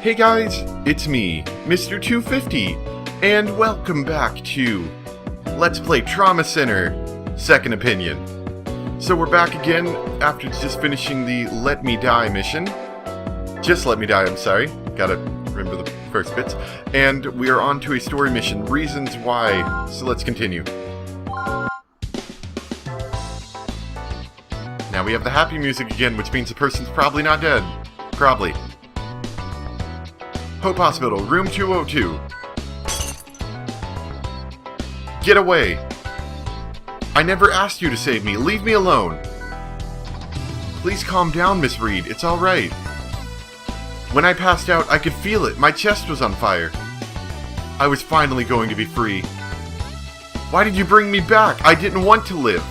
Hey guys, it's me, Mr. 250, and welcome back to Let's Play Trauma Center, Second Opinion. So we're back again after just finishing the Let Me Die mission. Just Let Me Die, I'm sorry. Gotta remember the first bits. And we are on to a story mission, Reasons Why. So let's continue. Now we have the happy music again, which means the person's probably not dead. Probably. Hope Hospital, room 202. Get away! I never asked you to save me. Leave me alone. Please calm down, Miss Reed. It's alright. When I passed out, I could feel it. My chest was on fire. I was finally going to be free. Why did you bring me back? I didn't want to live.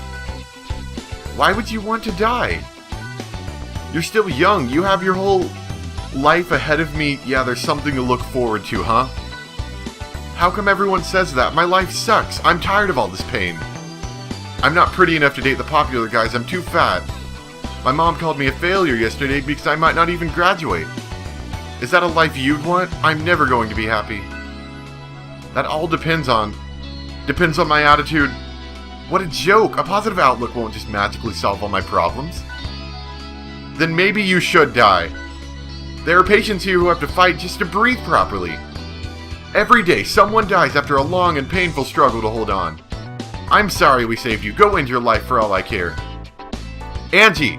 Why would you want to die? You're still young. You have your whole life ahead of me. Yeah, there's something to look forward to, huh? How come everyone says that? My life sucks. I'm tired of all this pain. I'm not pretty enough to date the popular guys. I'm too fat. My mom called me a failure yesterday because I might not even graduate. Is that a life you'd want? I'm never going to be happy. That all depends on my attitude. What a joke. A positive outlook won't just magically solve all my problems. Then maybe you should die. There are patients here who have to fight just to breathe properly. Every day, someone dies after a long and painful struggle to hold on. I'm sorry we saved you. Go end your life for all I care. Angie!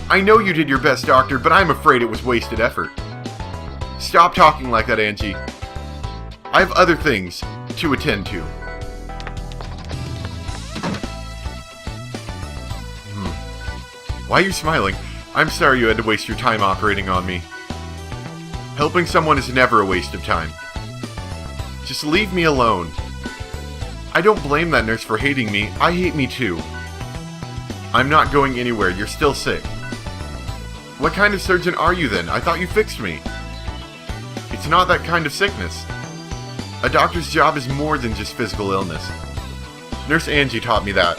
I know you did your best, Doctor, but I'm afraid it was wasted effort. Stop talking like that, Angie. I have other things to attend to. Why are you smiling? I'm sorry you had to waste your time operating on me. Helping someone is never a waste of time. Just leave me alone. I don't blame that nurse for hating me. I hate me too. I'm not going anywhere. You're still sick. What kind of surgeon are you then? I thought you fixed me. It's not that kind of sickness. A doctor's job is more than just physical illness. Nurse Angie taught me that.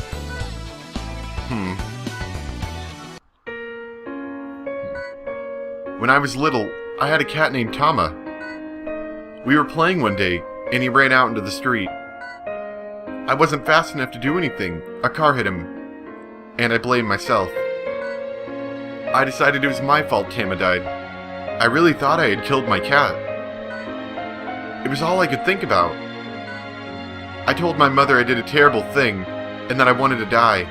When I was little, I had a cat named Tama. We were playing one day, and he ran out into the street. I wasn't fast enough to do anything. A car hit him, and I blamed myself. I decided it was my fault Tama died. I really thought I had killed my cat. It was all I could think about. I told my mother I did a terrible thing, and that I wanted to die.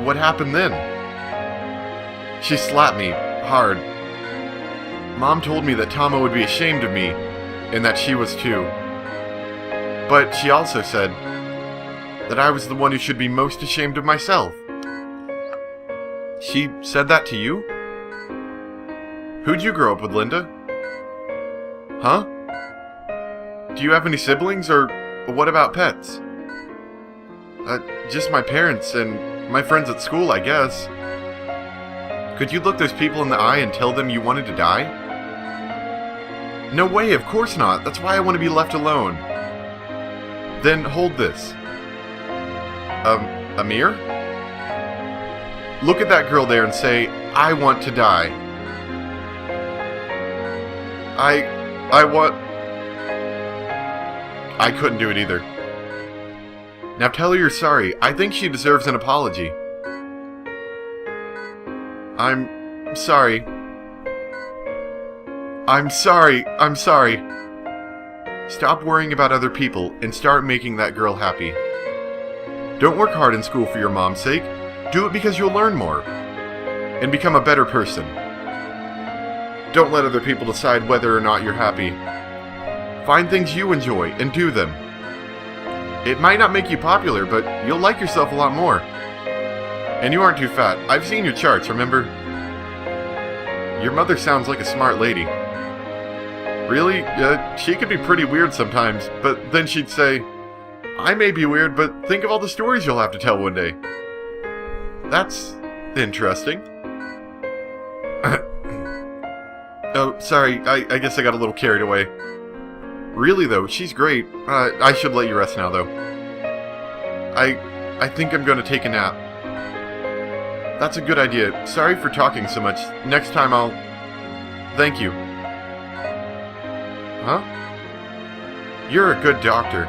What happened then? She slapped me, hard. Mom told me that Tama would be ashamed of me, and that she was too. But she also said that I was the one who should be most ashamed of myself. She said that to you? Who'd you grow up with, Linda? Huh? Do you have any siblings, or what about pets? Just my parents and my friends at school, I guess. Could you look those people in the eye and tell them you wanted to die? No way, of course not. That's why I want to be left alone. Then hold this. A mirror? Look at that girl there and say, I want to die. I want... I couldn't do it either. Now tell her you're sorry. I think she deserves an apology. I'm sorry. I'm sorry. Stop worrying about other people and start making that girl happy. Don't work hard in school for your mom's sake. Do it because you'll learn more and become a better person. Don't let other people decide whether or not you're happy. Find things you enjoy and do them. It might not make you popular, but you'll like yourself a lot more. And you aren't too fat. I've seen your charts, remember? Your mother sounds like a smart lady. Really? She could be pretty weird sometimes, but then she'd say, I may be weird, but think of all the stories you'll have to tell one day. That's interesting. Oh, sorry, I guess I got a little carried away. Really though, she's great. I should let you rest now though. I think I'm gonna take a nap. That's a good idea. Sorry for talking so much. Next time Thank you. Huh? You're a good doctor.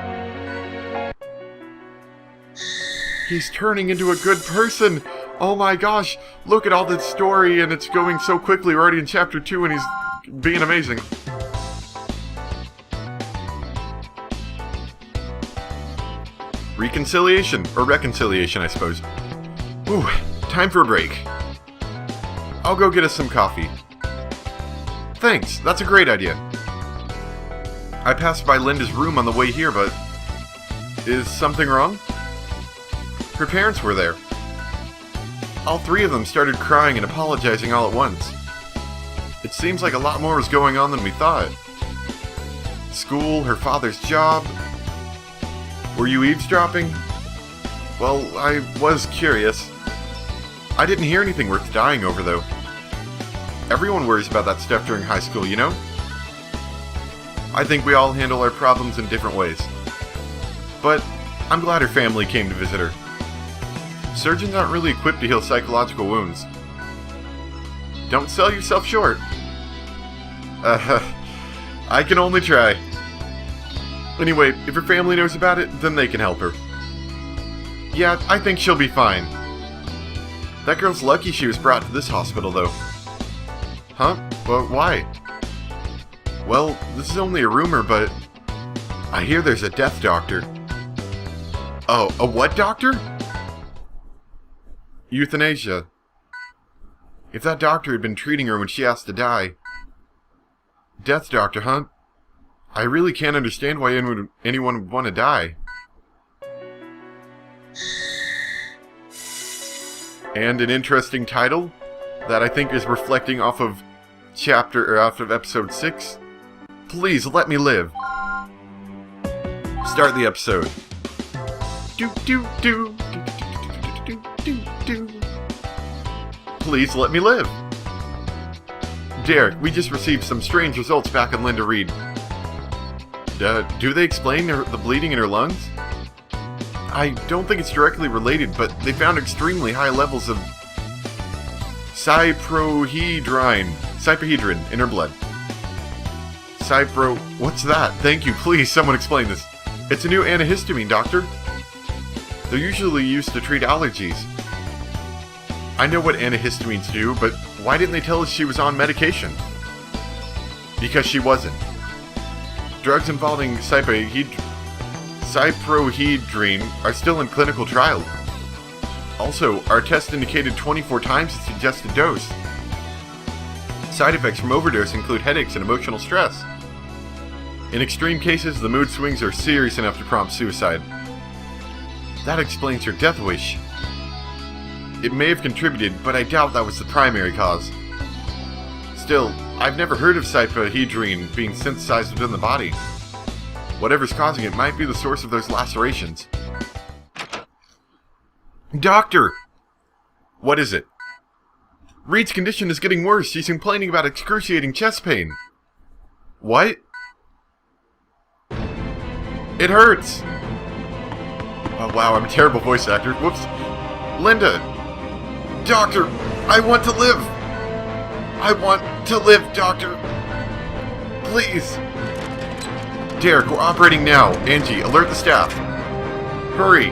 He's turning into a good person! Oh my gosh! Look at all this story, and it's going so quickly. We're already in chapter 2, and he's being amazing. Reconciliation. Or reconciliation, I suppose. Ooh, time for a break. I'll go get us some coffee. Thanks, that's a great idea. I passed by Linda's room on the way here, but... is something wrong? Her parents were there. All three of them started crying and apologizing all at once. It seems like a lot more was going on than we thought. School, her father's job... Were you eavesdropping? Well, I was curious. I didn't hear anything worth dying over, though. Everyone worries about that stuff during high school, you know? I think we all handle our problems in different ways. But I'm glad her family came to visit her. Surgeons aren't really equipped to heal psychological wounds. Don't sell yourself short. I can only try. Anyway, if her family knows about it, then they can help her. Yeah, I think she'll be fine. That girl's lucky she was brought to this hospital, though. Huh? Well, why? Well, this is only a rumor, but... I hear there's a death doctor. Oh, a what doctor? Euthanasia. If that doctor had been treating her when she asked to die... Death doctor, huh? I really can't understand why anyone would want to die. And an interesting title that I think is reflecting off of episode 6. Please let me live. Start the episode. Do do do do do do. Please let me live. Derek, we just received some strange results back on Linda Reed. Do they explain the bleeding in her lungs? I don't think it's directly related, but they found extremely high levels of cyprohedrin in her blood. What's that? Thank you, please, someone explain this. It's a new antihistamine, doctor. They're usually used to treat allergies. I know what antihistamines do, but why didn't they tell us she was on medication? Because she wasn't. Drugs involving cyprohedrin are still in clinical trial. Also, our test indicated 24 times the suggested dose. Side effects from overdose include headaches and emotional stress. In extreme cases, the mood swings are serious enough to prompt suicide. That explains her death wish. It may have contributed, but I doubt that was the primary cause. Still, I've never heard of cyprohedrin being synthesized within the body. Whatever's causing it might be the source of those lacerations. Doctor! What is it? Reed's condition is getting worse. She's complaining about excruciating chest pain. What? It hurts! Oh wow, I'm a terrible voice actor. Whoops. Linda! Doctor! I want to live! I want to live, doctor! Please! Derek, we're operating now. Angie, alert the staff. Hurry!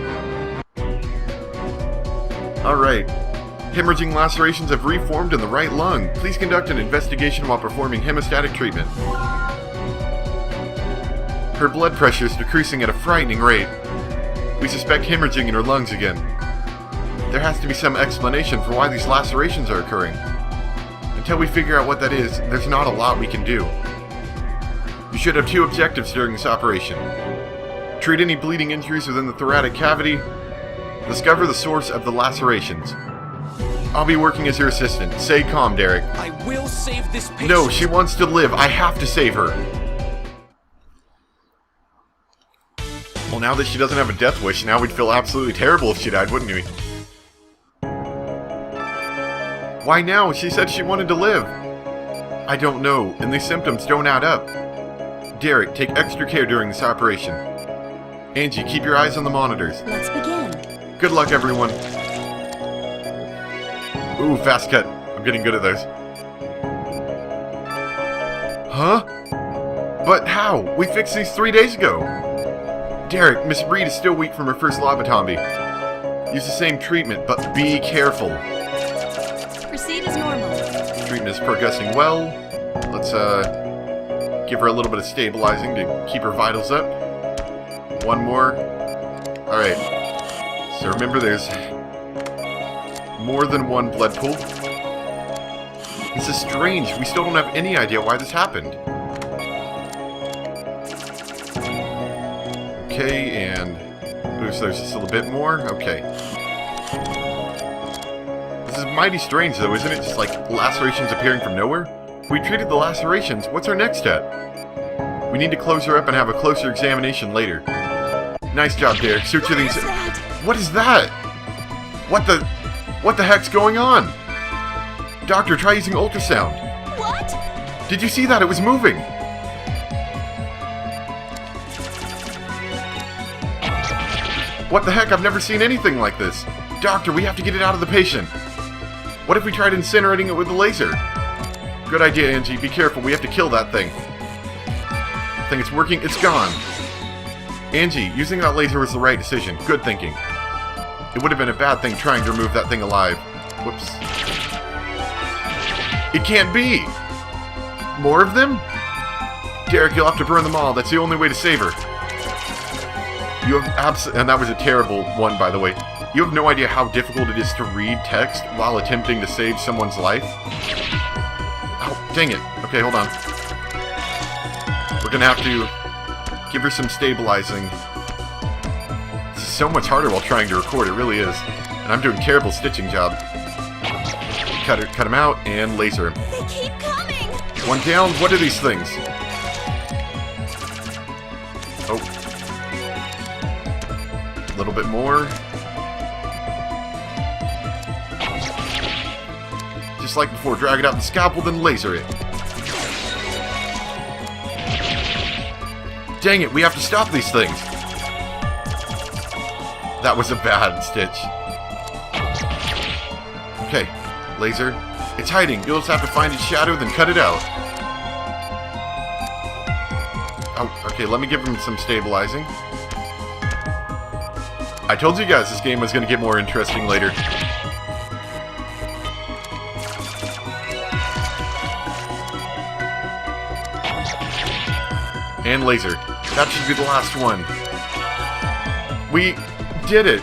Alright. Hemorrhaging lacerations have reformed in the right lung. Please conduct an investigation while performing hemostatic treatment. Her blood pressure is decreasing at a frightening rate. We suspect hemorrhaging in her lungs again. There has to be some explanation for why these lacerations are occurring. Until we figure out what that is, there's not a lot we can do. You should have 2 objectives during this operation. Treat any bleeding injuries within the thoracic cavity. Discover the source of the lacerations. I'll be working as your assistant. Stay calm, Derek. I will save this patient. No, she wants to live. I have to save her. Well, now that she doesn't have a death wish, now we'd feel absolutely terrible if she died, wouldn't we? Why now? She said she wanted to live. I don't know, and these symptoms don't add up. Derek, take extra care during this operation. Angie, keep your eyes on the monitors. Let's begin. Good luck, everyone. Ooh, fast cut. I'm getting good at those. Huh? But how? We fixed these 3 days ago. Derek, Miss Reed is still weak from her first lobotomy. Use the same treatment, but be careful. Proceed as normal. Treatment is progressing well. Let's, give her a little bit of stabilizing to keep her vitals up. One more. Alright. So remember, there's more than one blood pool. This is strange. We still don't have any idea why this happened. Okay, and boost those just a little bit more. Okay. This is mighty strange, though, isn't it? Just like lacerations appearing from nowhere? We treated the lacerations. What's our next step? We need to close her up and have a closer examination later. Nice job, Derek. Suture these. What is that? What the heck's going on? Doctor, try using ultrasound. What? Did you see that? It was moving. What the heck? I've never seen anything like this. Doctor, we have to get it out of the patient. What if we tried incinerating it with the laser? Good idea, Angie. Be careful. We have to kill that thing. I think it's working. It's gone. Angie, using that laser was the right decision. Good thinking. It would have been a bad thing trying to remove that thing alive. Whoops. It can't be! More of them? Derek, you'll have to burn them all. That's the only way to save her. You have and that was a terrible one, by the way. You have no idea how difficult it is to read text while attempting to save someone's life. Oh, dang it. Okay, hold on. We're gonna have to give her some stabilizing. This is so much harder while trying to record, it really is. And I'm doing a terrible stitching job. Cut him out, and laser him. They keep coming! One down. What are these things? Oh. A little bit more. Just like before, drag it out the scalpel, then laser it. Dang it, we have to stop these things. That was a bad stitch. Okay, laser. It's hiding. You'll just have to find its shadow, then cut it out. Oh, okay, let me give him some stabilizing. I told you guys this game was going to get more interesting later. And laser. That should be the last one. We did it.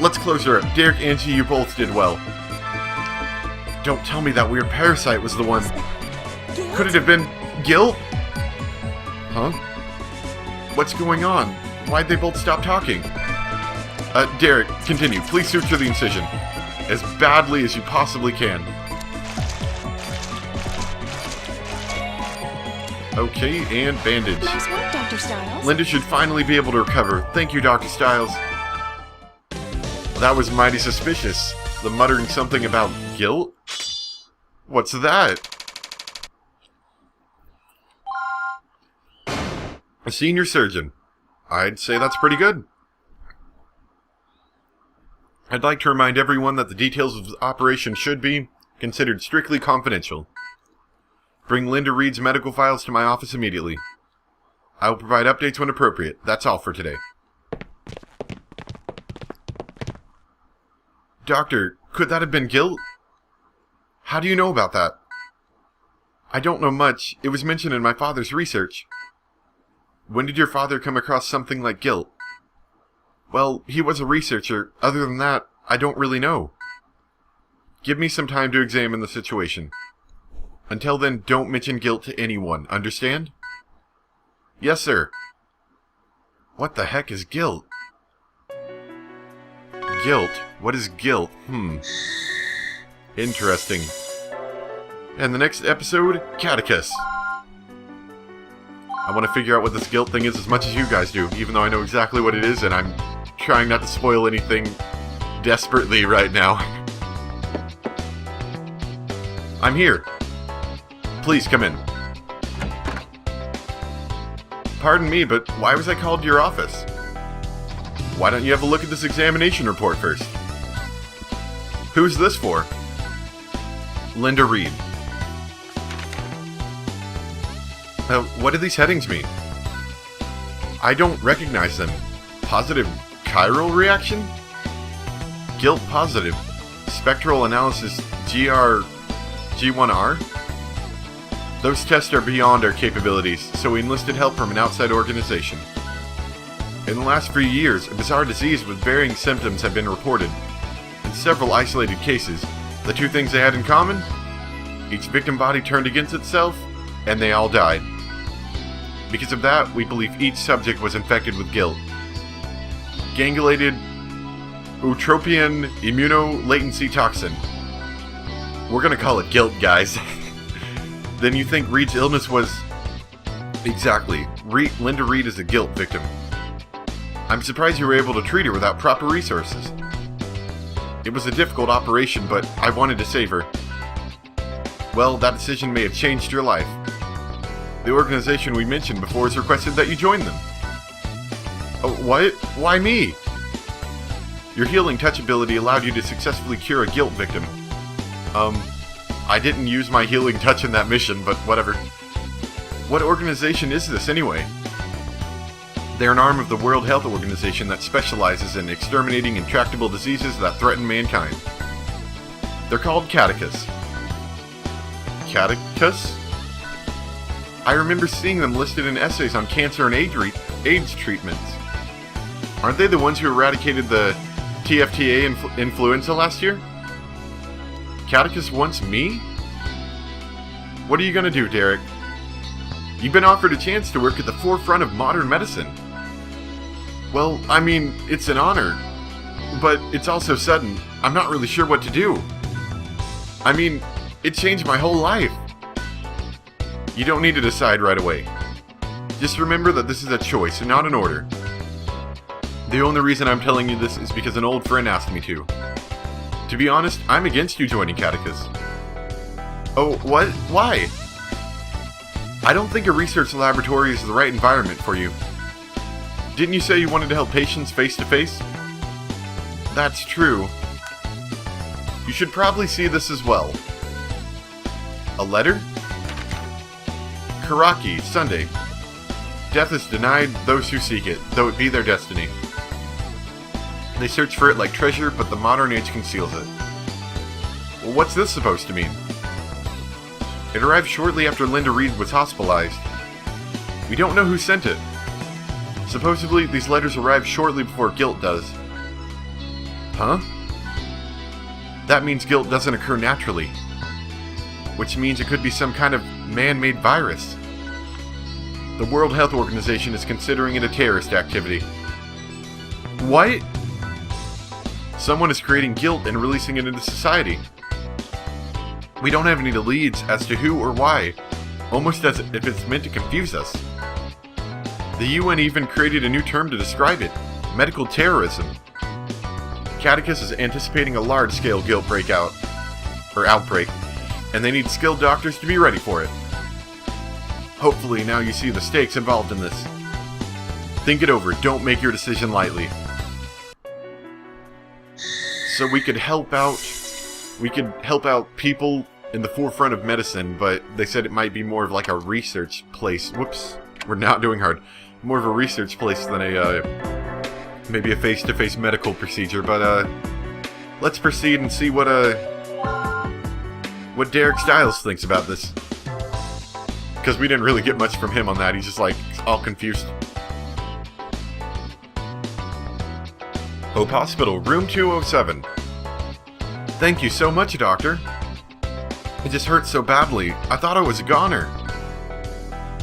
Let's close her up. Derek, Angie, you both did well. Don't tell me that weird parasite was the one. Guilt? Could it have been guilt? Huh? What's going on? Why'd they both stop talking? Derek, continue. Please suture the incision. As badly as you possibly can. Okay, and bandage. Nice work, Dr. Stiles. Linda should finally be able to recover. Thank you, Dr. Stiles. That was mighty suspicious. The muttering something about guilt? What's that? A senior surgeon. I'd say that's pretty good. I'd like to remind everyone that the details of the operation should be considered strictly confidential. Bring Linda Reed's medical files to my office immediately. I will provide updates when appropriate. That's all for today. Doctor, could that have been guilt? How do you know about that? I don't know much. It was mentioned in my father's research. When did your father come across something like guilt? Well, he was a researcher. Other than that, I don't really know. Give me some time to examine the situation. Until then, don't mention guilt to anyone. Understand? Yes, sir. What the heck is guilt? Guilt? What is guilt? Interesting. And the next episode, Caduceus. I want to figure out what this guilt thing is as much as you guys do, even though I know exactly what it is, and I'm trying not to spoil anything desperately right now. I'm here. Please come in. Pardon me, but why was I called to your office? Why don't you have a look at this examination report first? Who's this for? Linda Reed. What do these headings mean? I don't recognize them. Positive chiral reaction? Guilt positive. Spectral analysis G1R? Those tests are beyond our capabilities, so we enlisted help from an outside organization. In the last few years, a bizarre disease with varying symptoms have been reported. In several isolated cases, the two things they had in common? Each victim body turned against itself, and they all died. Because of that, we believe each subject was infected with guilt. Gangulated Eutropian immunolatency toxin. We're gonna call it guilt, guys. Then you think Reed's illness was... Exactly. Linda Reed is a guilt victim. I'm surprised you were able to treat her without proper resources. It was a difficult operation, but I wanted to save her. Well, that decision may have changed your life. The organization we mentioned before has requested that you join them. Oh, what? Why me? Your healing touch ability allowed you to successfully cure a guilt victim. I didn't use my healing touch in that mission, but whatever. What organization is this, anyway? They're an arm of the World Health Organization that specializes in exterminating intractable diseases that threaten mankind. They're called Caduceus. Caduceus? I remember seeing them listed in essays on cancer and AIDS treatments. Aren't they the ones who eradicated the TFTA influenza last year? Caduceus wants me? What are you gonna do, Derek? You've been offered a chance to work at the forefront of modern medicine. Well, I mean, it's an honor, but it's also sudden. I'm not really sure what to do. I mean, it changed my whole life. You don't need to decide right away. Just remember that this is a choice and not an order. The only reason I'm telling you this is because an old friend asked me to. To be honest, I'm against you joining Caduceus. Oh, what? Why? I don't think a research laboratory is the right environment for you. Didn't you say you wanted to help patients face to face? That's true. You should probably see this as well. A letter? Karaki, Sunday. Death is denied those who seek it, though it be their destiny. They search for it like treasure, but the modern age conceals it. Well, what's this supposed to mean? It arrived shortly after Linda Reed was hospitalized. We don't know who sent it. Supposedly, these letters arrived shortly before guilt does. Huh? That means guilt doesn't occur naturally. Which means it could be some kind of man-made virus. The World Health Organization is considering it a terrorist activity. What? Someone is creating guilt and releasing it into society. We don't have any leads as to who or why, almost as if it's meant to confuse us. The UN even created a new term to describe it, medical terrorism. Caduceus is anticipating a large-scale guilt outbreak, and they need skilled doctors to be ready for it. Hopefully now you see the stakes involved in this. Think it over, don't make your decision lightly. So we could help out people in the forefront of medicine, but they said it might be more of like a research place. Whoops, we're not doing hard. More of a research place than maybe a face-to-face medical procedure, but let's proceed and see what Derek Stiles thinks about this. Because we didn't really get much from him on that, he's just like, all confused. Hope Hospital, room 207. Thank you so much, Doctor. It just hurts so badly. I thought I was a goner.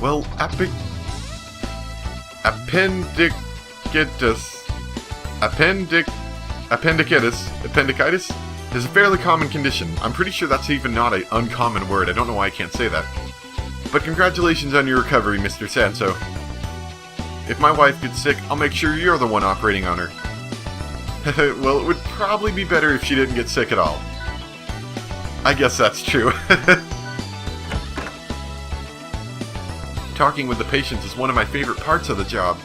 Well, appendicitis is a fairly common condition. I'm pretty sure that's even not an uncommon word. I don't know why I can't say that. But congratulations on your recovery, Mr. Sanso. If my wife gets sick, I'll make sure you're the one operating on her. Well, it would probably be better if she didn't get sick at all. I guess that's true. Talking with the patients is one of my favorite parts of the job.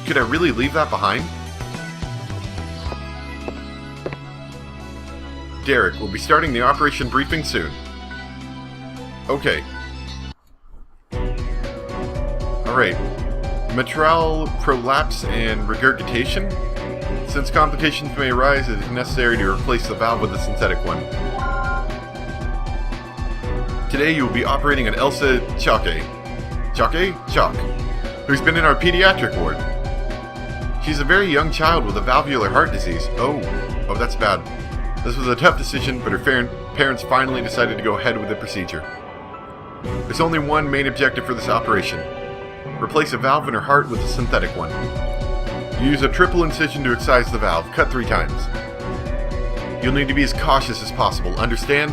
Could I really leave that behind? Derek will be starting the operation briefing soon. Okay. Alright. Mitral prolapse and regurgitation. Since complications may arise, it is necessary to replace the valve with a synthetic one. Today you will be operating on Elsa Chalk, who's been in our pediatric ward. She's a very young child with a valvular heart disease. Oh, that's bad. This was a tough decision, but her parents finally decided to go ahead with the procedure. There's only one main objective for this operation. Replace a valve in her heart with a synthetic one. You use a triple incision to excise the valve. Cut 3 times. You'll need to be as cautious as possible, understand?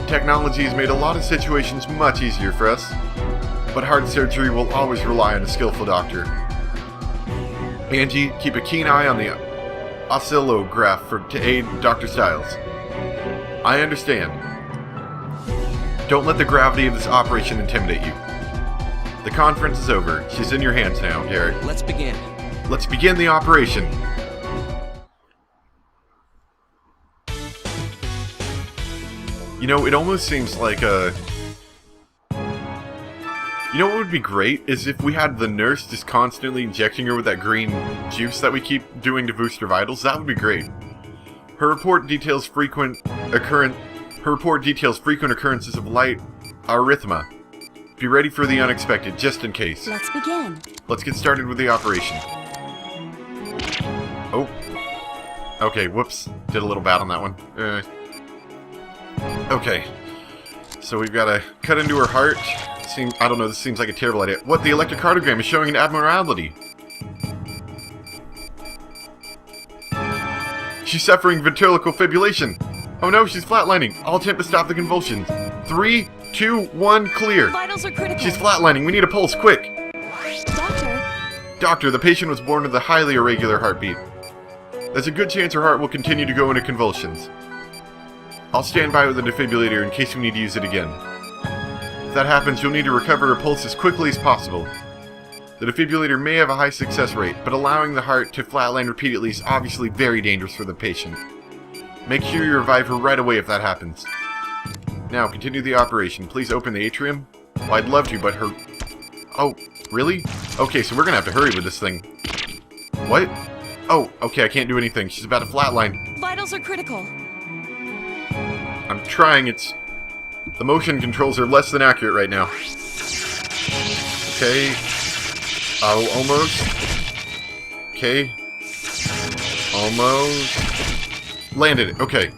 Technology has made a lot of situations much easier for us, but heart surgery will always rely on a skillful doctor. Angie, keep a keen eye on the oscillograph to aid Dr. Styles. I understand. Don't let the gravity of this operation intimidate you. The conference is over. She's in your hands now, Garrett. Let's begin. Let's begin the operation. You know, it almost seems like a... You know what would be great is if we had the nurse just constantly injecting her with that green juice that we keep doing to boost her vitals. That would be great. Her report details frequent occurrences of light arrhythmia. Be ready for the unexpected, just in case. Let's begin. Let's get started with the operation. Oh. Okay, whoops. Did a little bad on that one. Okay. So we've got to cut into her heart. I don't know, this seems like a terrible idea. What? The electrocardiogram is showing an abnormality. She's suffering ventricular fibrillation. Oh no, she's flatlining. I'll attempt to stop the convulsions. 3, 2, 1, clear. Vitals are critical. She's flatlining. We need a pulse, quick. Doctor, the patient was born with a highly irregular heartbeat. There's a good chance her heart will continue to go into convulsions. I'll stand by with the defibrillator in case we need to use it again. If that happens, you'll need to recover her pulse as quickly as possible. The defibrillator may have a high success rate, but allowing the heart to flatline repeatedly is obviously very dangerous for the patient. Make sure you revive her right away if that happens. Now, continue the operation. Please open the atrium. Well, I'd love to, but her... Oh, really? Okay, so we're gonna have to hurry with this thing. What? Oh, okay, I can't do anything. She's about to flatline. Vitals are critical. I'm trying, the motion controls are less than accurate right now. Okay. Oh, almost. Okay. Almost. Landed it. Okay.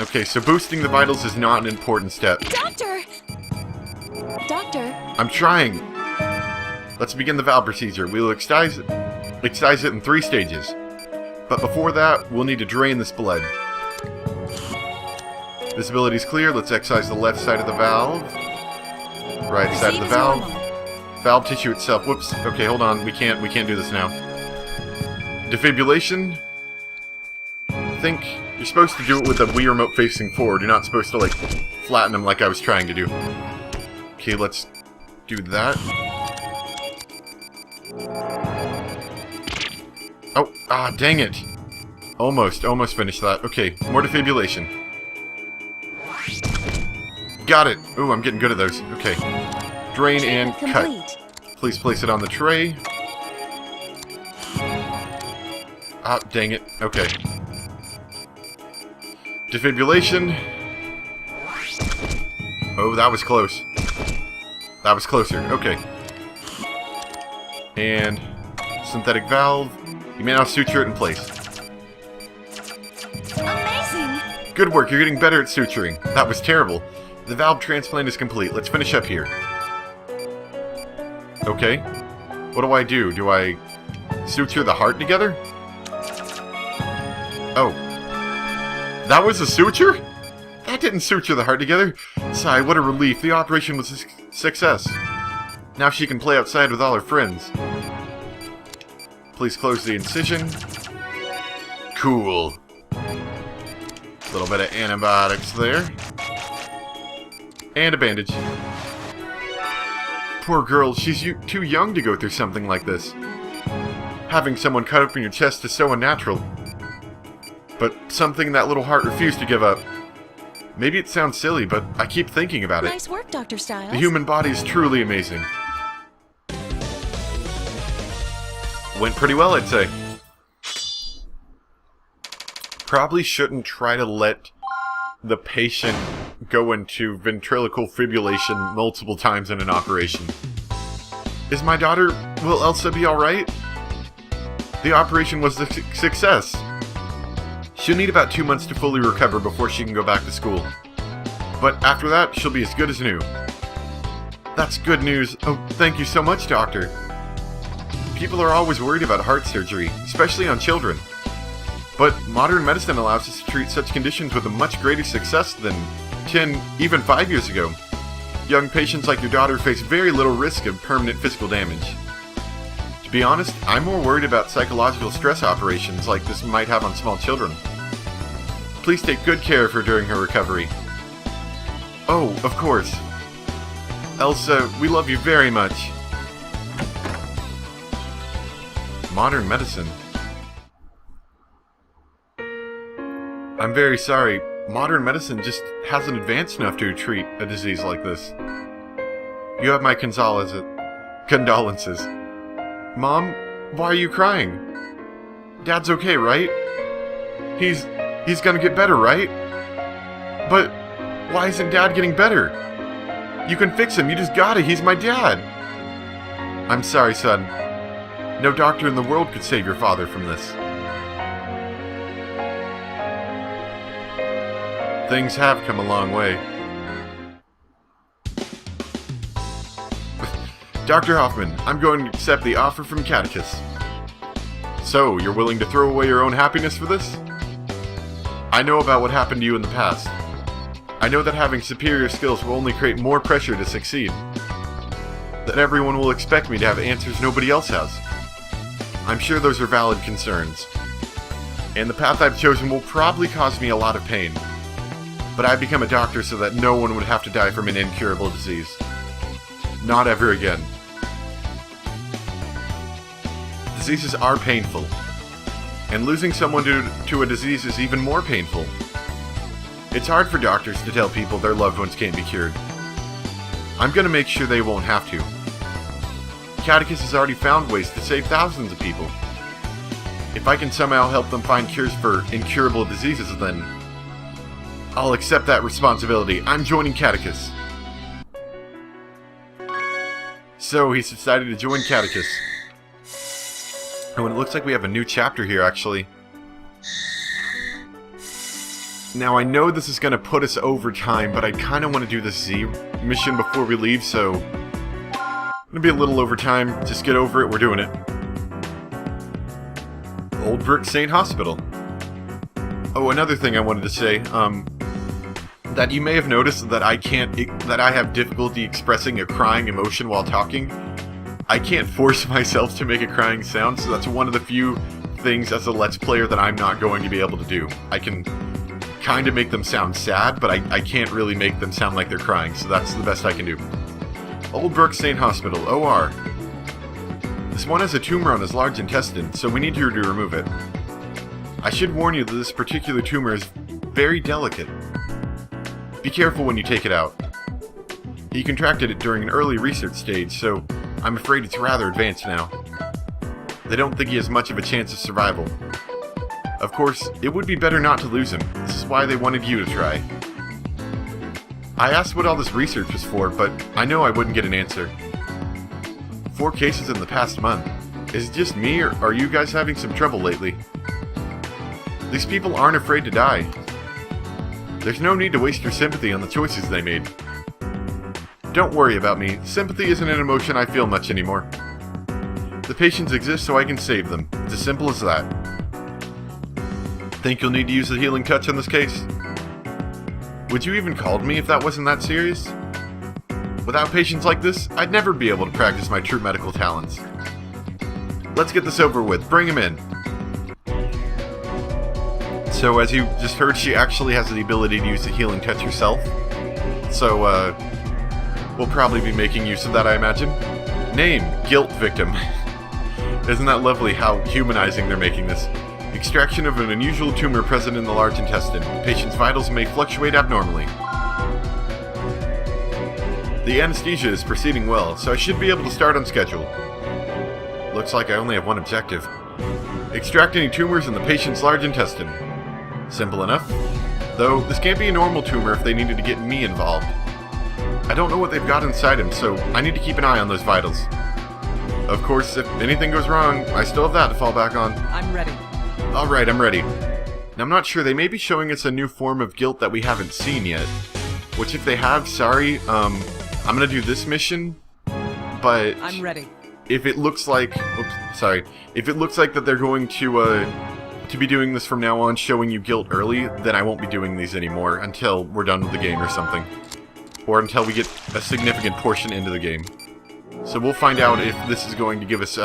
Okay, so boosting the vitals is not an important step. Doctor! I'm trying. Let's begin the valve procedure. We'll excise it in 3 stages. But before that, we'll need to drain this blood. Visibility's clear. Let's excise the left side of the valve. Right side of the valve. Valve tissue itself. Whoops. Okay, hold on. We can't do this now. Defibrillation. I think you're supposed to do it with the Wii remote facing forward. You're not supposed to, like, flatten them like I was trying to do. Okay, let's do that. Oh, dang it. Almost finished that. Okay, more defibrillation. Got it. Ooh, I'm getting good at those. Okay. Drain and cut. Please place it on the tray. Dang it. Okay. Defibrillation. Oh, that was close. That was closer. Okay. And synthetic valve. You may now suture it in place. Amazing! Good work. You're getting better at suturing. That was terrible. The valve transplant is complete. Let's finish up here. Okay. What do? Do I suture the heart together? Oh. That was a suture? That didn't suture the heart together. Sigh, what a relief. The operation was a success. Now she can play outside with all her friends. Please close the incision. Cool. A little bit of antibiotics there. And a bandage. Poor girl, she's too young to go through something like this. Having someone cut open your chest is so unnatural. But something that little heart refused to give up. Maybe it sounds silly, but I keep thinking about it. Nice work, Dr. Styles. The human body is truly amazing. Went pretty well, I'd say. Probably shouldn't try to let the patient go into ventriloquial fibrillation multiple times in an operation. Is my daughter... will Elsa be alright? The operation was a success. She'll need about 2 months to fully recover before she can go back to school. But after that, she'll be as good as new. That's good news. Oh, thank you so much, Doctor. People are always worried about heart surgery, especially on children. But modern medicine allows us to treat such conditions with a much greater success than 10, even 5 years ago. Young patients like your daughter face very little risk of permanent physical damage. To be honest, I'm more worried about psychological stress operations like this might have on small children. Please take good care of her during her recovery. Oh, of course. Elsa, we love you very much. Modern medicine. I'm very sorry. Modern medicine just hasn't advanced enough to treat a disease like this. You have my condolences. Mom, why are you crying? Dad's okay, right? He's gonna get better, right? But why isn't Dad getting better? You can fix him, you just gotta, he's my dad. I'm sorry, son. No doctor in the world could save your father from this. Things have come a long way. Dr. Hoffman, I'm going to accept the offer from Caduceus. So, you're willing to throw away your own happiness for this? I know about what happened to you in the past. I know that having superior skills will only create more pressure to succeed. That everyone will expect me to have answers nobody else has. I'm sure those are valid concerns. And the path I've chosen will probably cause me a lot of pain. But I've become a doctor so that no one would have to die from an incurable disease. Not ever again. Diseases are painful. And losing someone to a disease is even more painful. It's hard for doctors to tell people their loved ones can't be cured. I'm gonna make sure they won't have to. Caduceus has already found ways to save thousands of people. If I can somehow help them find cures for incurable diseases, then I'll accept that responsibility. I'm joining Caduceus. So he's decided to join Caduceus. Oh, and it looks like we have a new chapter here, actually. Now, I know this is going to put us over time, but I kind of want to do this Z mission before we leave, so I'm going to be a little over time. Just get over it. We're doing it. Old Brook Saint Hospital. Oh, another thing I wanted to say, that you may have noticed that I have difficulty expressing a crying emotion while talking. I can't force myself to make a crying sound, so that's one of the few things as a Let's Player that I'm not going to be able to do. I can kind of make them sound sad, but I can't really make them sound like they're crying, so that's the best I can do. Old Brook Saint Hospital, OR. This one has a tumor on his large intestine, so we need you to remove it. I should warn you that this particular tumor is very delicate. Be careful when you take it out. He contracted it during an early research stage, so I'm afraid it's rather advanced now. They don't think he has much of a chance of survival. Of course, it would be better not to lose him. This is why they wanted you to try. I asked what all this research was for, but I know I wouldn't get an answer. 4 cases in the past month. Is it just me, or are you guys having some trouble lately? These people aren't afraid to die. There's no need to waste your sympathy on the choices they made. Don't worry about me. Sympathy isn't an emotion I feel much anymore. The patients exist so I can save them. It's as simple as that. Think you'll need to use the healing touch on this case? Would you even call me if that wasn't that serious? Without patients like this, I'd never be able to practice my true medical talents. Let's get this over with. Bring him in. So as you just heard, she actually has the ability to use the healing touch herself. So, we'll probably be making use of that, I imagine. Name, guilt victim. Isn't that lovely how humanizing they're making this? Extraction of an unusual tumor present in the large intestine. Patient's vitals may fluctuate abnormally. The anesthesia is proceeding well, so I should be able to start on schedule. Looks like I only have one objective. Extract any tumors in the patient's large intestine. Simple enough. Though, this can't be a normal tumor if they needed to get me involved. I don't know what they've got inside him, so I need to keep an eye on those vitals. Of course, if anything goes wrong, I still have that to fall back on. I'm ready. Alright, I'm ready. Now, I'm not sure, they may be showing us a new form of guilt that we haven't seen yet. Which, if they have, sorry, I'm gonna do this mission, but... I'm ready. If it looks like... Oops, sorry. If it looks like that they're going to be doing this from now on, showing you guilt early, then I won't be doing these anymore until we're done with the game or something. Or until we get a significant portion into the game. So we'll find out if this is going to give us,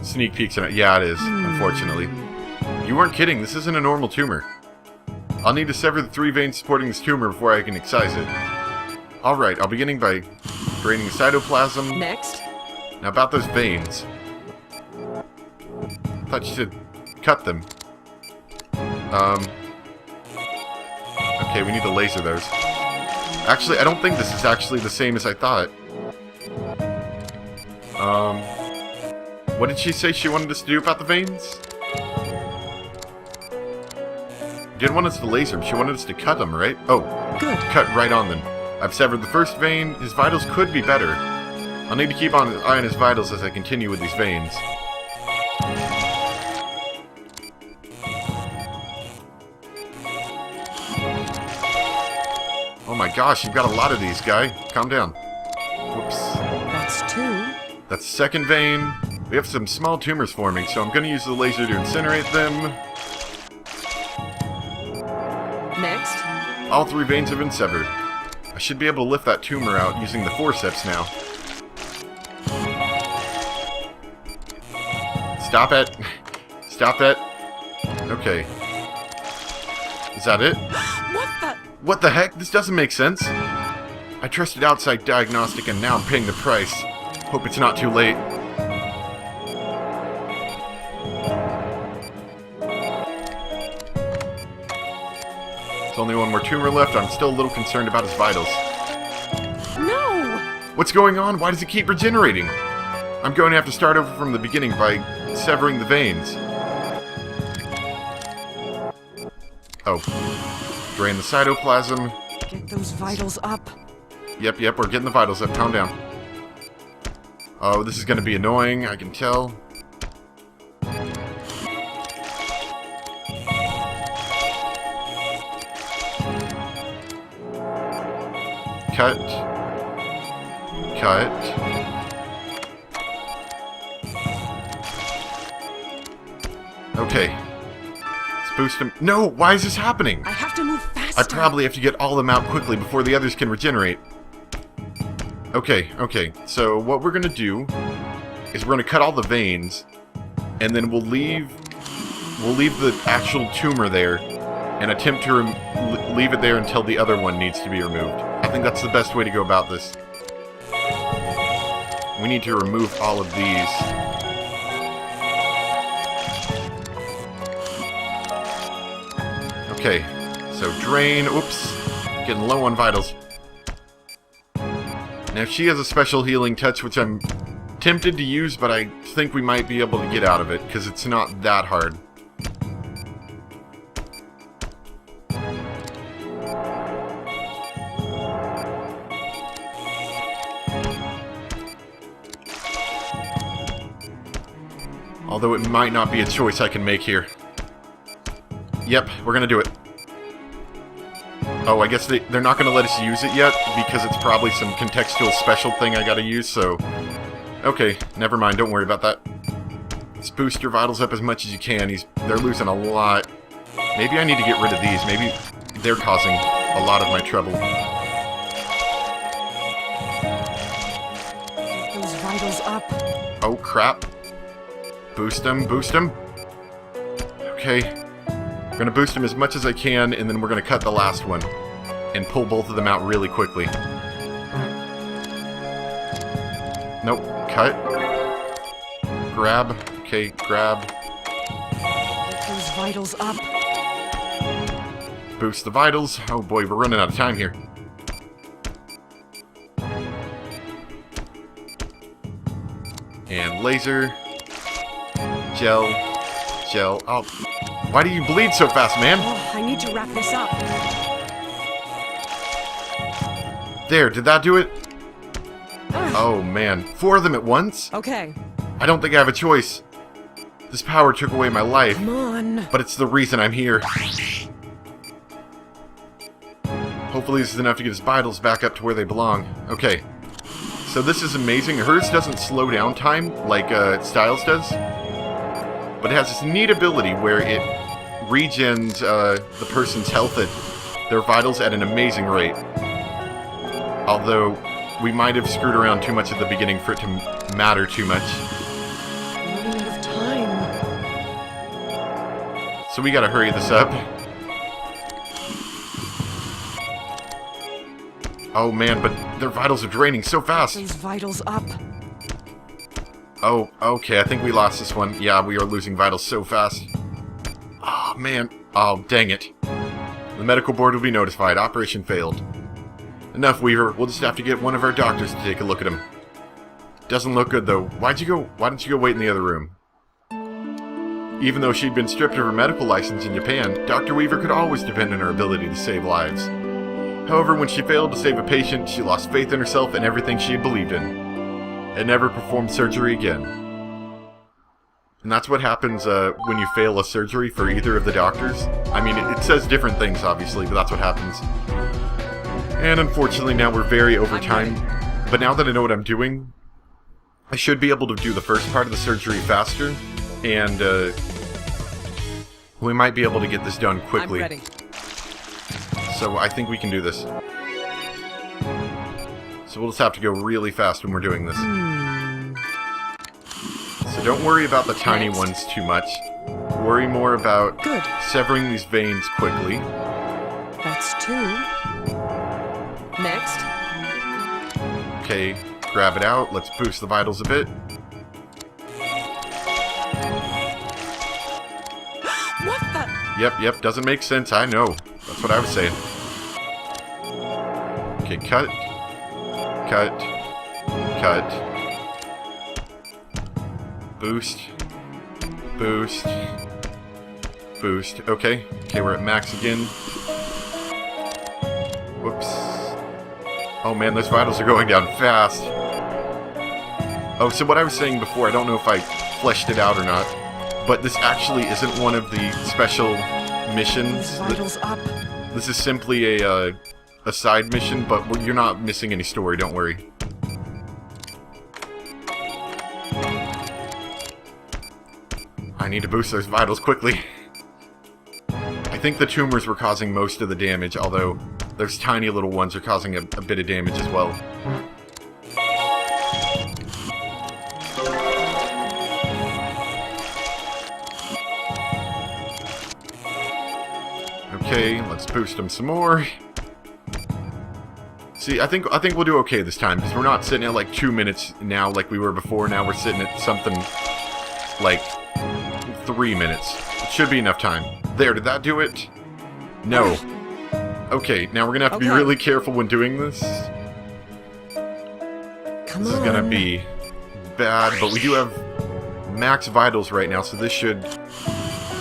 sneak peeks in it. Yeah, it is, unfortunately. You weren't kidding, this isn't a normal tumor. I'll need to sever the 3 veins supporting this tumor before I can excise it. Alright, I'll beginning by draining the cytoplasm. Next. Now about those veins. I thought you said cut them. Okay, we need to laser those. Actually, I don't think this is actually the same as I thought. What did she say she wanted us to do about the veins? Didn't want us to laser them, she wanted us to cut them, right? Oh, Good. cut right on them. I've severed the first vein, his vitals could be better. I'll need to keep an eye on his vitals as I continue with these veins. Oh my gosh, you've got a lot of these, guy. Calm down. Whoops. That's 2. That's the second vein. We have some small tumors forming, so I'm going to use the laser to incinerate them. Next. All 3 veins have been severed. I should be able to lift that tumor out using the forceps now. Stop it. Stop it. Okay. Is that it? What the? What the heck? This doesn't make sense. I trusted outside diagnostic and now I'm paying the price. Hope it's not too late. There's only one more tumor left. I'm still a little concerned about his vitals. No! What's going on? Why does it keep regenerating? I'm going to have to start over from the beginning by severing the veins. Oh. Drain the cytoplasm. Get those vitals up. Yep, we're getting the vitals up. Calm down. Oh, this is going to be annoying, I can tell. Cut. Cut. Okay. Let's boost him. No! Why is this happening? I have to move faster. I probably have to get all of them out quickly before the others can regenerate. Okay. So what we're gonna do is we're gonna cut all the veins, and then we'll leave the actual tumor there and attempt to leave it there until the other one needs to be removed. I think that's the best way to go about this. We need to remove all of these. Okay, so drain. Oops. Getting low on vitals. Now, she has a special healing touch, which I'm tempted to use, but I think we might be able to get out of it, because it's not that hard. Although it might not be a choice I can make here. Yep, we're gonna do it. Oh, I guess they're not gonna let us use it yet, because it's probably some contextual special thing I gotta use, so... Okay, never mind, don't worry about that. Let's boost your vitals up as much as you can. They're losing a lot. Maybe I need to get rid of these. Maybe they're causing a lot of my trouble. Get those vitals up. Oh, crap. Boost them, boost them. Okay. I'm gonna boost them as much as I can, and then we're gonna cut the last one. And pull both of them out really quickly. Nope. Cut. Grab. Okay, grab. Get those vitals up. Boost the vitals. Oh boy, we're running out of time here. And laser. Gel. Gel. Oh, why do you bleed so fast, man? Oh, I need to wrap this up. There, did that do it? Oh, man. 4 of them at once? Okay. I don't think I have a choice. This power took away my life. Come on. But it's the reason I'm here. Hopefully this is enough to get his vitals back up to where they belong. Okay. So this is amazing. Hers doesn't slow down time like Styles does. But it has this neat ability where it regens the person's health at their vitals at an amazing rate. Although, we might have screwed around too much at the beginning for it to matter too much. Running out of time. So we gotta hurry this up. Oh man, but their vitals are draining so fast. Those vitals up. Oh, okay, I think we lost this one. Yeah, we are losing vitals so fast. Oh man. Oh, dang it. The medical board will be notified. Operation failed. Enough, Weaver. We'll just have to get one of our doctors to take a look at him. Doesn't look good, though. Why didn't you go wait in the other room? Even though she'd been stripped of her medical license in Japan, Dr. Weaver could always depend on her ability to save lives. However, when she failed to save a patient, she lost faith in herself and everything she had believed in, and never performed surgery again. And that's what happens when you fail a surgery for either of the doctors. I mean, it says different things, obviously, but that's what happens. And unfortunately, now we're very over time. But now that I know what I'm doing, I should be able to do the first part of the surgery faster. And we might be able to get this done quickly. I'm ready. So I think we can do this. So we'll just have to go really fast when we're doing this. So don't worry about the tiny ones too much. Worry more about severing these veins quickly. That's 2. Next. Okay, grab it out. Let's boost the vitals a bit. What the? Yep, doesn't make sense, I know. That's what I was saying. Okay, cut. Boost. Okay, we're at max again. Whoops. Oh man, those vitals are going down fast. Oh, so what I was saying before, I don't know if I fleshed it out or not, but this actually isn't one of the special missions. Vitals up. This is simply a side mission, but you're not missing any story, don't worry. I need to boost those vitals quickly. I think the tumors were causing most of the damage, although those tiny little ones are causing a bit of damage as well. Okay, let's boost them some more. See, I think we'll do okay this time, because we're not sitting at like 2 minutes now like we were before. Now we're sitting at something like 3 minutes. It should be enough time. There, did that do it? No. Okay, now we're gonna have to be really careful when doing this. Come This is gonna be bad, but we do have max vitals right now, so this should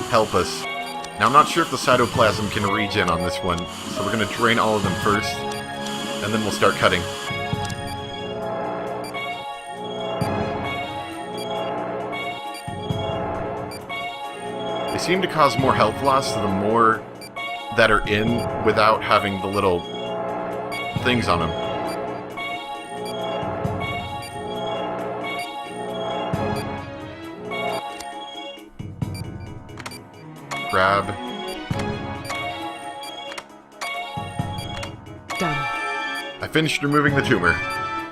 help us. Now, I'm not sure if the cytoplasm can regen on this one, so we're gonna drain all of them first, and then we'll start cutting. They seem to cause more health loss the more that are in without having the little things on them. Grab. Done. I finished removing the tumor.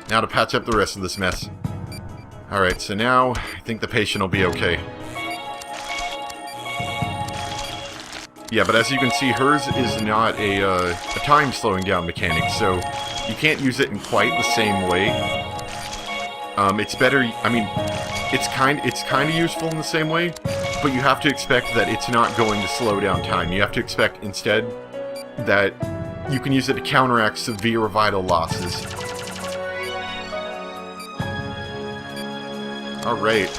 Now to patch up the rest of this mess. Alright, so now I think the patient will be okay. Yeah, but as you can see, hers is not a time slowing down mechanic, so you can't use it in quite the same way. It's better, I mean, it's kind of useful in the same way, but you have to expect that it's not going to slow down time. You have to expect instead that you can use it to counteract severe vital losses. Alright.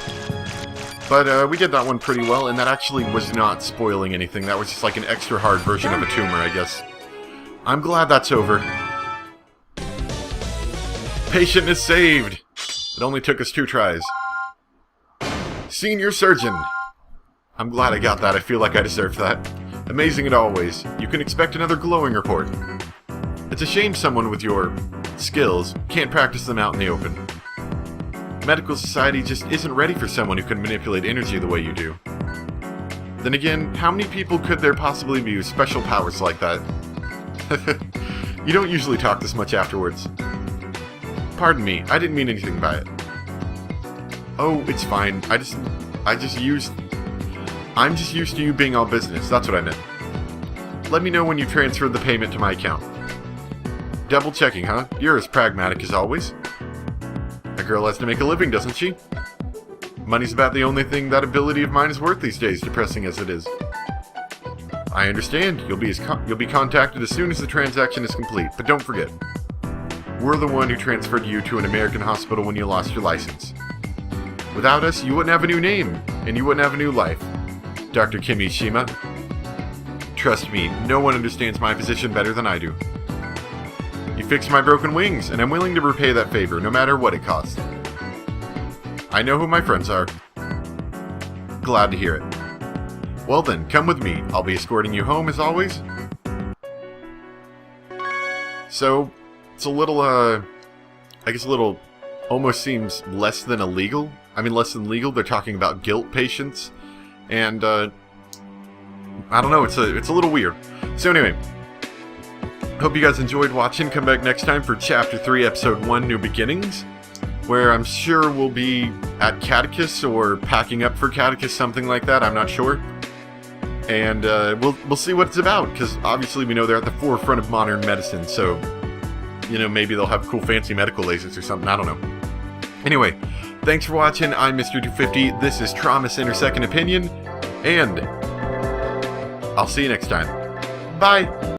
But we did that one pretty well, and that actually was not spoiling anything. That was just like an extra hard version of a tumor, I guess. I'm glad that's over. Patient is saved! It only took us 2 tries. Senior surgeon! I'm glad I got that. I feel like I deserved that. Amazing as always. You can expect another glowing report. It's a shame someone with your skills can't practice them out in the open. Medical society just isn't ready for someone who can manipulate energy the way you do. Then again, how many people could there possibly be with special powers like that? You don't usually talk this much afterwards. Pardon me, I didn't mean anything by it. Oh, it's fine. I'm just used to you being all business, that's what I meant. Let me know when you transferred the payment to my account. Double checking, huh? You're as pragmatic as always. A girl has to make a living, doesn't she? Money's about the only thing that ability of mine is worth these days, depressing as it is. I understand. You'll be contacted as soon as the transaction is complete, but don't forget. We're the one who transferred you to an American hospital when you lost your license. Without us, you wouldn't have a new name, and you wouldn't have a new life. Dr. Kimishima. Trust me, no one understands my position better than I do. You fixed my broken wings, and I'm willing to repay that favor, no matter what it costs. I know who my friends are. Glad to hear it. Well then, come with me. I'll be escorting you home, as always. So, it's a little, I guess a little, almost seems less than illegal. I mean, less than legal. They're talking about guilt patients. And, I don't know, it's a little weird. So anyway, hope you guys enjoyed watching. Come back next time for Chapter 3, Episode 1, New Beginnings, where I'm sure we'll be at Caduceus or packing up for Caduceus, something like that. I'm not sure. And we'll see what it's about, because obviously we know they're at the forefront of modern medicine, so, you know, maybe they'll have cool fancy medical lasers or something, I don't know. Anyway, thanks for watching. I'm Mr. 250, this is Trauma Center Second Opinion, and I'll see you next time. Bye!